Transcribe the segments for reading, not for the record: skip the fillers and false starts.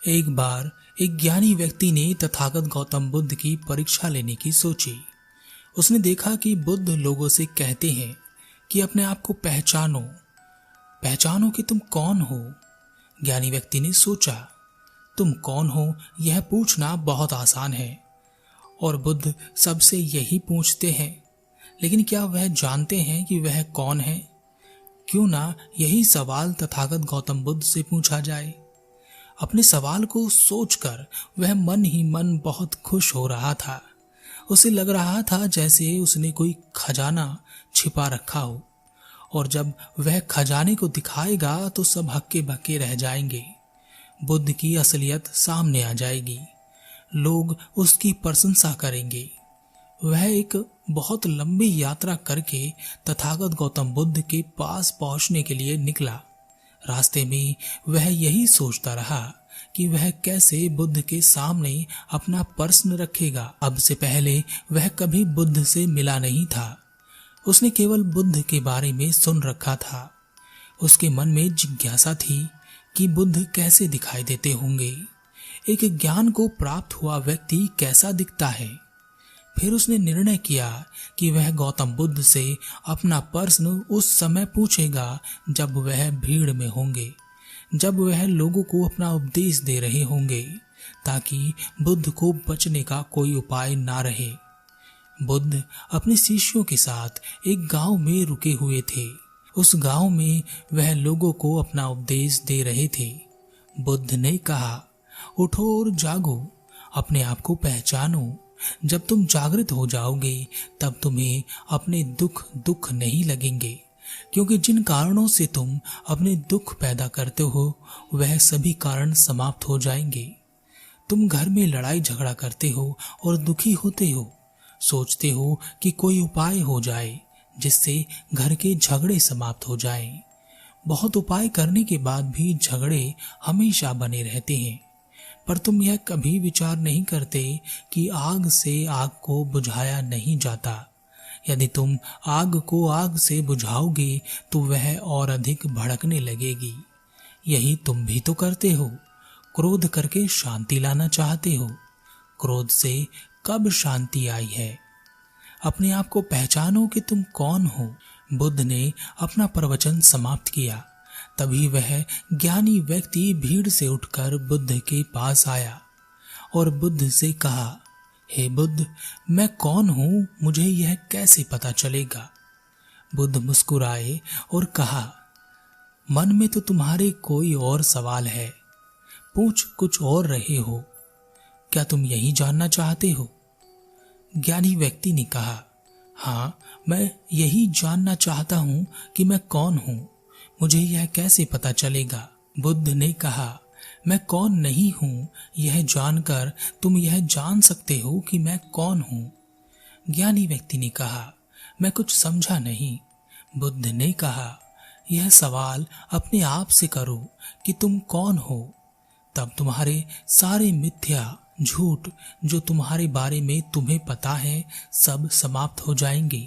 एक बार एक ज्ञानी व्यक्ति ने तथागत गौतम बुद्ध की परीक्षा लेने की सोची। उसने देखा कि बुद्ध लोगों से कहते हैं कि अपने आप को पहचानो, पहचानो कि तुम कौन हो। ज्ञानी व्यक्ति ने सोचा, तुम कौन हो यह पूछना बहुत आसान है और बुद्ध सबसे यही पूछते हैं, लेकिन क्या वह जानते हैं कि वह कौन है? क्यों ना यही सवाल तथागत गौतम बुद्ध से पूछा जाए। अपने सवाल को सोचकर वह मन ही मन बहुत खुश हो रहा था। उसे लग रहा था जैसे उसने कोई खजाना छिपा रखा हो और जब वह खजाने को दिखाएगा तो सब हक्के बक्के रह जाएंगे। बुद्ध की असलियत सामने आ जाएगी, लोग उसकी प्रशंसा करेंगे। वह एक बहुत लंबी यात्रा करके तथागत गौतम बुद्ध के पास पहुंचने के लिए निकला। रास्ते में वह यही सोचता रहा कि वह कैसे बुद्ध के सामने अपना प्रश्न रखेगा। अब से पहले वह कभी बुद्ध से मिला नहीं था। उसने केवल बुद्ध के बारे में सुन रखा था। उसके मन में जिज्ञासा थी कि बुद्ध कैसे दिखाई देते होंगे, एक ज्ञान को प्राप्त हुआ व्यक्ति कैसा दिखता है। फिर उसने निर्णय किया कि वह गौतम बुद्ध से अपना प्रश्न उस समय पूछेगा जब वह भीड़ में होंगे, जब वह लोगों को अपना उपदेश दे रहे होंगे, ताकि बुद्ध को बचने का कोई उपाय ना रहे। बुद्ध अपने शिष्यों के साथ एक गांव में रुके हुए थे। उस गांव में वह लोगों को अपना उपदेश दे रहे थे। बुद्ध ने कहा, उठो और जागो, अपने आप को पहचानो। जब तुम जागृत हो जाओगे तब तुम्हें अपने दुख नहीं लगेंगे, क्योंकि जिन कारणों से तुम अपने दुख पैदा करते हो वह सभी कारण समाप्त हो जाएंगे। तुम घर में लड़ाई झगड़ा करते हो और दुखी होते हो, सोचते हो कि कोई उपाय हो जाए जिससे घर के झगड़े समाप्त हो जाएं। बहुत उपाय करने के बाद भी झगड़े हमेशा बने रहते हैं, पर तुम यह कभी विचार नहीं करते कि आग से आग को बुझाया नहीं जाता। यदि तुम आग को आग से बुझाओगे तो वह और अधिक भड़कने लगेगी। यही तुम भी तो करते हो। क्रोध करके शांति लाना चाहते हो। क्रोध से कब शांति आई है? अपने आप को पहचानो कि तुम कौन हो। बुद्ध ने अपना प्रवचन समाप्त किया। तभी वह ज्ञानी व्यक्ति भीड़ से उठकर बुद्ध के पास आया और बुद्ध से कहा, हे बुद्ध, मैं कौन हूं, मुझे यह कैसे पता चलेगा? बुद्ध मुस्कुराए और कहा, मन में तो तुम्हारे कोई और सवाल है, पूछ कुछ और रहे हो। क्या तुम यही जानना चाहते हो? ज्ञानी व्यक्ति ने कहा, हाँ, मैं यही जानना चाहता हूं कि मैं कौन हूं, मुझे यह कैसे पता चलेगा? बुद्ध ने कहा, मैं कौन नहीं हूं, यह जानकर तुम यह जान सकते हो कि मैं कौन हूं। ज्ञानी व्यक्ति ने कहा, मैं कुछ समझा नहीं। बुद्ध ने कहा, यह सवाल अपने आप से करो कि तुम कौन हो, तब तुम्हारे सारे मिथ्या झूठ जो तुम्हारे बारे में तुम्हें पता है सब समाप्त हो जाएंगे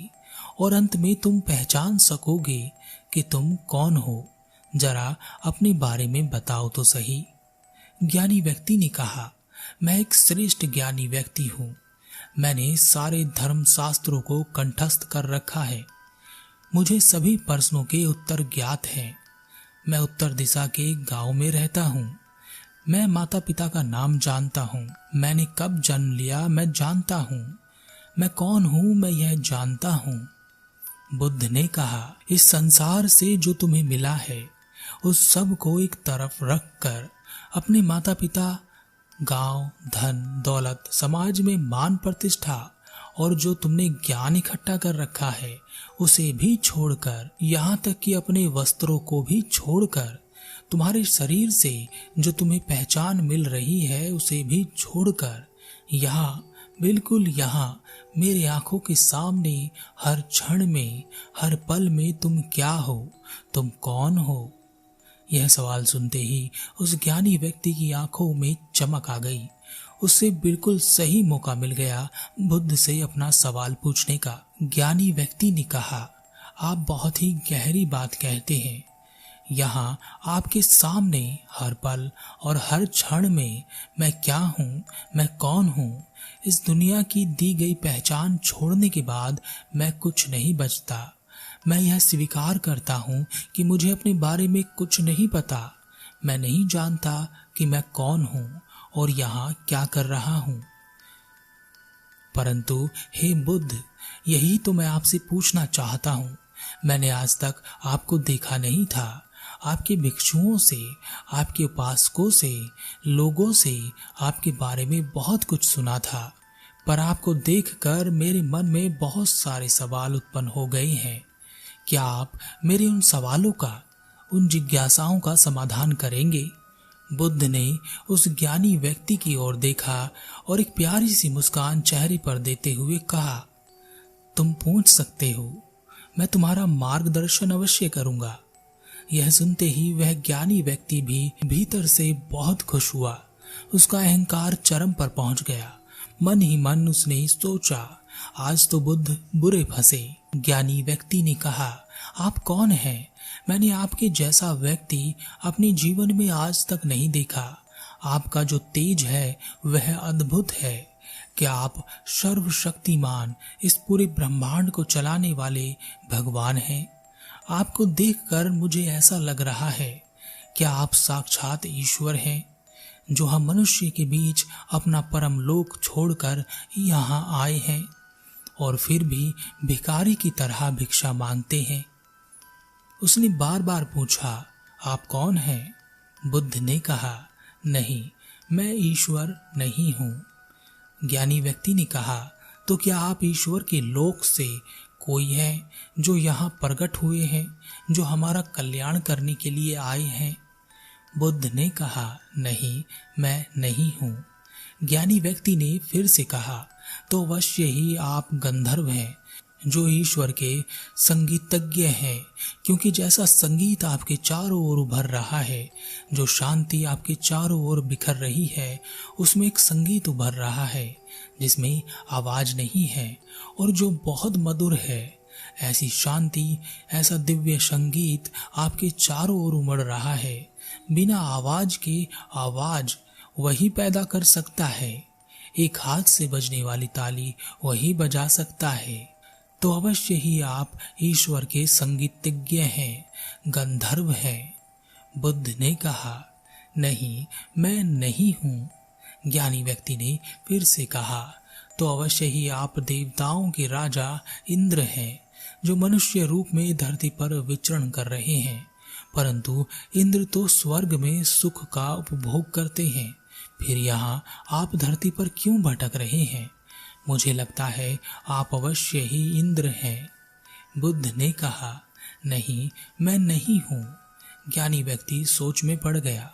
और अंत में तुम पहचान सकोगे कि तुम कौन हो। जरा अपने बारे में बताओ तो सही। ज्ञानी व्यक्ति ने कहा, मैं एक श्रेष्ठ ज्ञानी व्यक्ति हूं। मैंने सारे धर्म शास्त्रों को कंठस्थ कर रखा है। मुझे सभी प्रश्नों के उत्तर ज्ञात हैं। मैं उत्तर दिशा के गांव में रहता हूं। मैं माता पिता का नाम जानता हूं। मैंने कब जन्म लिया मैं जानता हूं। मैं कौन हूं मैं यह जानता हूं। बुद्ध ने कहा, इस संसार से जो तुम्हें मिला है उस सब को एक तरफ रख कर अपने माता पिता, गांव, धन, दौलत, समाज में मान प्रतिष्ठा और जो तुमने ज्ञान इकट्ठा कर रखा है उसे भी छोड़कर, यहाँ तक कि अपने वस्त्रों को भी छोड़कर, तुम्हारे शरीर से जो तुम्हें पहचान मिल रही है उसे भी छोड़कर, यहाँ, बिल्कुल यहाँ मेरे आंखों के सामने हर क्षण में, हर पल में तुम क्या हो, तुम कौन हो? यह सवाल सुनते ही उस ज्ञानी व्यक्ति की आंखों में चमक आ गई। उससे बिल्कुल सही मौका मिल गया बुद्ध से अपना सवाल पूछने का। ज्ञानी व्यक्ति ने कहा, आप बहुत ही गहरी बात कहते हैं। यहाँ आपके सामने हर पल और हर क्षण में मैं क्या हूँ, मैं कौन हूँ, इस दुनिया की दी गई पहचान छोड़ने के बाद मैं कुछ नहीं बचता। मैं यह स्वीकार करता हूँ कि मुझे अपने बारे में कुछ नहीं पता। मैं नहीं जानता कि मैं कौन हूँ और यहाँ क्या कर रहा हूँ। परंतु हे बुद्ध, यही तो मैं आपसे पूछना चाहता हूँ। मैंने आज तक आपको देखा नहीं था। आपके भिक्षुओं से, आपके उपासकों से, लोगों से आपके बारे में बहुत कुछ सुना था, पर आपको देखकर मेरे मन में बहुत सारे सवाल उत्पन्न हो गए हैं। क्या आप मेरे उन सवालों का, उन जिज्ञासाओं का समाधान करेंगे? बुद्ध ने उस ज्ञानी व्यक्ति की ओर देखा और एक प्यारी सी मुस्कान चेहरे पर देते हुए कहा, तुम पूछ सकते हो, मैं तुम्हारा मार्गदर्शन अवश्य करूंगा। यह सुनते ही वह ज्ञानी व्यक्ति भी भीतर से बहुत खुश हुआ। उसका अहंकार चरम पर पहुंच गया। मन ही मन उसने सोचा, आज तो बुद्ध बुरे फंसे। ज्ञानी व्यक्ति ने कहा, आप कौन हैं? मैंने आपके जैसा व्यक्ति अपने जीवन में आज तक नहीं देखा। आपका जो तेज है वह अद्भुत है। क्या आप सर्वशक्तिमान, इस पूरे ब्रह्मांड को चलाने वाले भगवान हैं? आपको देखकर मुझे ऐसा लग रहा है, क्या आप साक्षात ईश्वर हैं, जो हम मनुष्य के बीच अपना परम लोक छोड़कर यहाँ आए हैं और फिर भी भिखारी की तरह भिक्षा मांगते हैं? उसने बार बार पूछा, आप कौन हैं? बुद्ध ने कहा, नहीं, मैं ईश्वर नहीं हूँ। ज्ञानी व्यक्ति ने कहा, तो क्या आप ईश्वर के लोक से कोई है जो यहाँ प्रकट हुए हैं, जो हमारा कल्याण करने के लिए आए हैं? बुद्ध ने कहा, नहीं, मैं नहीं हूँ। ज्ञानी व्यक्ति ने फिर से कहा, तो अवश्य ही आप गंधर्व हैं, जो ईश्वर के संगीतज्ञ हैं, क्योंकि जैसा संगीत आपके चारों ओर उभर रहा है, जो शांति आपके चारों ओर बिखर रही है, उसमें एक संगीत उभर रहा है जिसमें आवाज नहीं है और जो बहुत मधुर है। ऐसी शांति, ऐसा दिव्य संगीत आपके चारों ओर उमड़ रहा है। बिना आवाज के आवाज वही पैदा कर सकता है। एक हाथ से बजने वाली ताली वही बजा सकता है। तो अवश्य ही आप ईश्वर के संगीतज्ञ हैं, गंधर्व हैं। बुद्ध ने कहा, नहीं, मैं नहीं हूँ। ज्ञानी व्यक्ति ने फिर से कहा, तो अवश्य ही आप देवताओं के राजा इंद्र हैं, जो मनुष्य रूप में धरती पर विचरण कर रहे हैं। परंतु इंद्र तो स्वर्ग में सुख का उपभोग करते हैं, फिर यहाँ आप धरती पर क्यों भटक रहे हैं? मुझे लगता है आप अवश्य ही इंद्र हैं। बुद्ध ने कहा, नहीं, मैं नहीं हूँ। ज्ञानी व्यक्ति सोच में पड़ गया।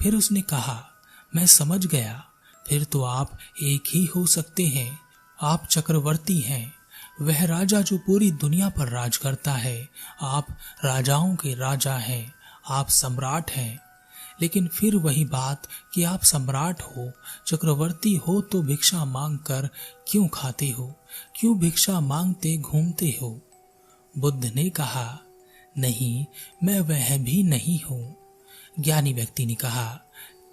फिर उसने कहा, मैं समझ गया, फिर तो आप एक ही हो सकते हैं। आप चक्रवर्ती हैं, वह राजा जो पूरी दुनिया पर राज करता है। आप राजाओं के राजा हैं, आप सम्राट हैं। लेकिन फिर वही बात कि आप सम्राट हो, चक्रवर्ती हो, तो भिक्षा मांग कर क्यों खाते हो? क्यों भिक्षा मांगते घूमते हो? बुद्ध ने कहा, नहीं, मैं वह भी नहीं हूँ। ज्ञानी व्यक्ति ने कहा,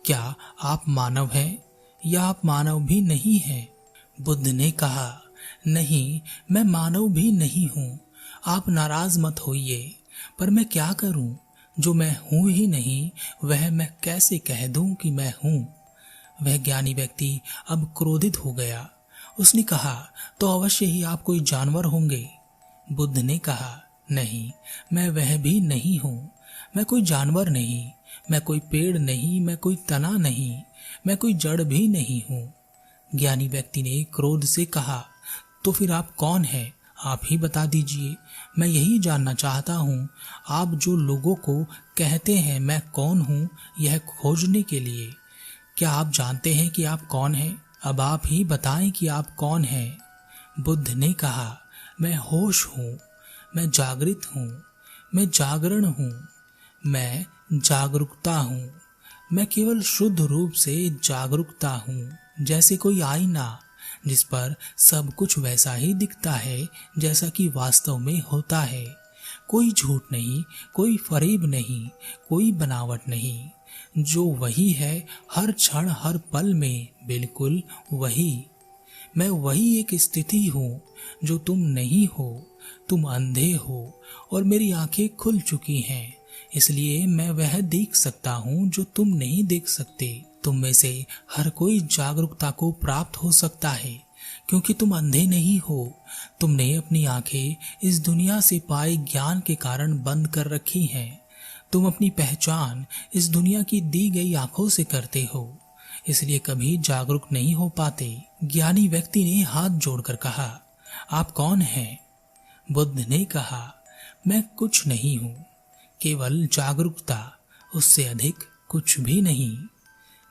क्या आप मानव हैं या आप मानव भी नहीं हैं? बुद्ध ने कहा, नहीं, मैं मानव भी नहीं हूँ। आप नाराज मत होइए, पर मैं क्या करूं? जो मैं हूं ही नहीं, वह मैं कैसे कह दूं कि मैं हूं? वह ज्ञानी व्यक्ति अब क्रोधित हो गया। उसने कहा, तो अवश्य ही आप कोई जानवर होंगे। बुद्ध ने कहा, नहीं, मैं वह भी नहीं हूं। मैं कोई जानवर नहीं, मैं कोई पेड़ नहीं, मैं कोई तना नहीं, मैं कोई जड़ भी नहीं हूं। ज्ञानी व्यक्ति ने क्रोध से कहा, तो फिर आप कौन हैं? आप ही बता दीजिए, मैं यही जानना चाहता हूँ। आप जो लोगों को कहते हैं मैं कौन हूँ, यह खोजने के लिए। क्या आप जानते हैं कि आप कौन हैं? अब आप ही बताएं कि आप कौन हैं। बुद्ध ने कहा, मैं होश हूँ, मैं जागृत हूँ, मैं जागरण हूँ, मैं जागरूकता हूँ। मैं केवल शुद्ध रूप से जागरूकता हूँ, जैसे कोई आईना जिस पर सब कुछ वैसा ही दिखता है जैसा कि वास्तव में होता है। कोई झूठ नहीं, कोई फरेब नहीं, कोई बनावट नहीं। जो वही है हर क्षण हर पल में, बिल्कुल वही। मैं वही एक स्थिति हूँ जो तुम नहीं हो। तुम अंधे हो और मेरी आंखें खुल चुकी हैं, इसलिए मैं वह देख सकता हूँ जो तुम नहीं देख सकते। तुम में से हर कोई जागरूकता को प्राप्त हो सकता है, क्योंकि तुम अंधे नहीं हो। तुमने अपनी आंखें इस दुनिया से पाए ज्ञान के कारण बंद कर रखी हैं। तुम अपनी पहचान इस दुनिया की दी गई आंखों से करते हो, इसलिए कभी जागरूक नहीं हो पाते। ज्ञानी व्यक्ति ने हाथ जोड़कर कहा, आप कौन हैं? बुद्ध ने कहा, मैं कुछ नहीं हूं, केवल जागरूकता, उससे अधिक कुछ भी नहीं।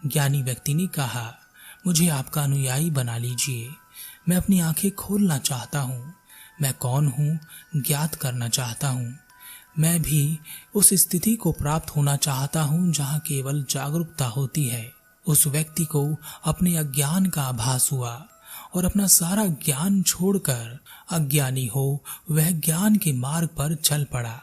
ज्ञानी व्यक्ति ने कहा, मुझे आपका अनुयायी बना लीजिए। मैं अपनी आंखें खोलना चाहता हूँ। मैं कौन हूँ ज्ञात करना चाहता हूँ। मैं भी उस स्थिति को प्राप्त होना चाहता हूँ जहाँ केवल जागरूकता होती है। उस व्यक्ति को अपने अज्ञान का आभास हुआ और अपना सारा ज्ञान छोड़कर अज्ञानी हो वह ज्ञान के मार्ग पर चल पड़ा।